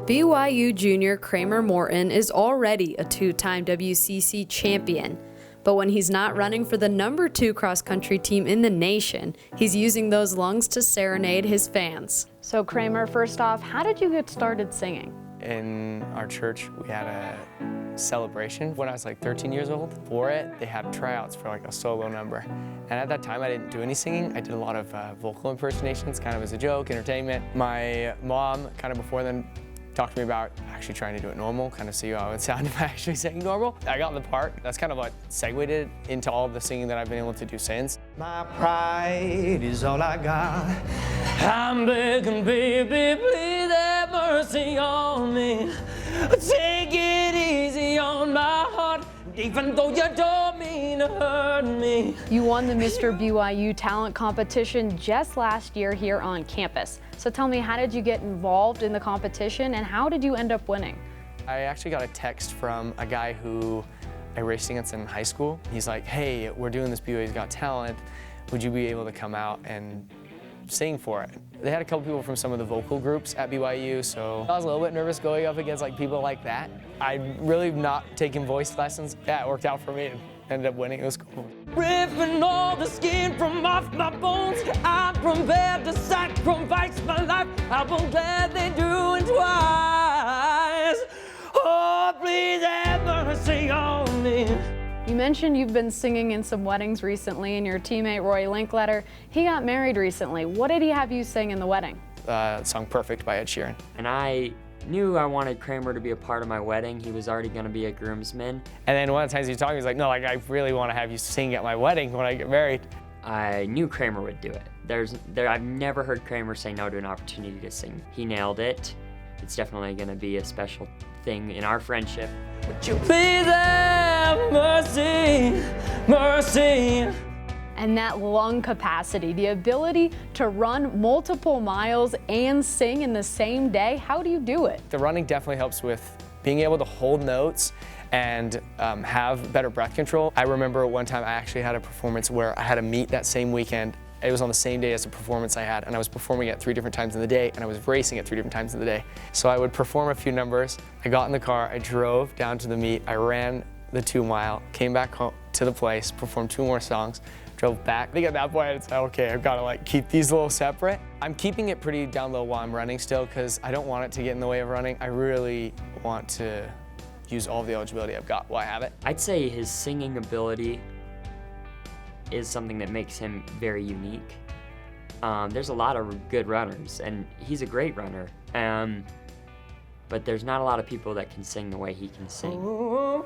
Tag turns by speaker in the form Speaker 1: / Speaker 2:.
Speaker 1: BYU Junior Kramer Morton is already a two-time WCC champion. But when he's not running for the number 2 cross-country team in the nation, he's using those lungs to serenade his fans. So Kramer, first off, how did you get started singing?
Speaker 2: In our church, we had a celebration when I was like 13 years old. For it, they had tryouts for like a solo number. And at that time, I didn't do any singing. I did a lot of vocal impersonations, kind of as a joke, entertainment. My mom, kind of before then, talked to me about actually trying to do it normal, kind of see how it would sound if I actually sang normal. I got the part. That's kind of what segued it into all of the singing that I've been able to do since.
Speaker 3: My pride is all I got.
Speaker 4: I'm begging, baby, please have mercy on me. Take it easy on my heart, even though you don't mean to hurt me.
Speaker 1: You won the Mr. BYU talent competition just last year here on campus. So tell me, how did you get involved in the competition and how did you end up winning?
Speaker 2: I actually got a text from a guy who I raced against in high school. He's like, hey, we're doing this BYU's Got Talent. Would you be able to come out and sing for it? They had a couple people from some of the vocal groups at BYU, so I was a little bit nervous going up against like people like that. I'd really not taken voice lessons. Yeah, it worked out for me and ended up winning. It was cool.
Speaker 4: Ripping all the skin from off my bones, I'm prepared to sacrifice my life. I won't gladly do it twice. Oh, please have mercy on me.
Speaker 1: You mentioned you've been singing in some weddings recently, and your teammate Roy Linkletter, he got married recently. What did he have you sing in the wedding?
Speaker 2: Song Perfect by Ed Sheeran.
Speaker 5: And I knew I wanted Kramer to be a part of my wedding. He was already going to be a groomsman.
Speaker 2: And then one of the times he was talking, he was like, no, like, I really want to have you sing at my wedding when I get married.
Speaker 5: I knew Kramer would do it. I've never heard Kramer say no to an opportunity to sing. He nailed it. It's definitely going to be a special thing in our friendship.
Speaker 4: Would you please have mercy, mercy?
Speaker 1: And that lung capacity, the ability to run multiple miles and sing in the same day, how do you do it?
Speaker 2: The running definitely helps with being able to hold notes and have better breath control. I remember one time I actually had a performance where I had a meet that same weekend. It was on the same day as the performance I had, and I was performing it 3 different times in the day, and I was racing it 3 different times in the day. So I would perform a few numbers. I got in the car, I drove down to the meet, I ran the 2 mile, came back home to the place, performed 2 more songs, drove back. I think at that point it's like, okay, I've got to like keep these a little separate. I'm keeping it pretty down low while I'm running still because I don't want it to get in the way of running. I really want to use all the eligibility I've got while I have it.
Speaker 5: I'd say his singing ability is something that makes him very unique. There's a lot of good runners, and he's a great runner. But there's not a lot of people that can sing the way he can sing.
Speaker 4: Ooh,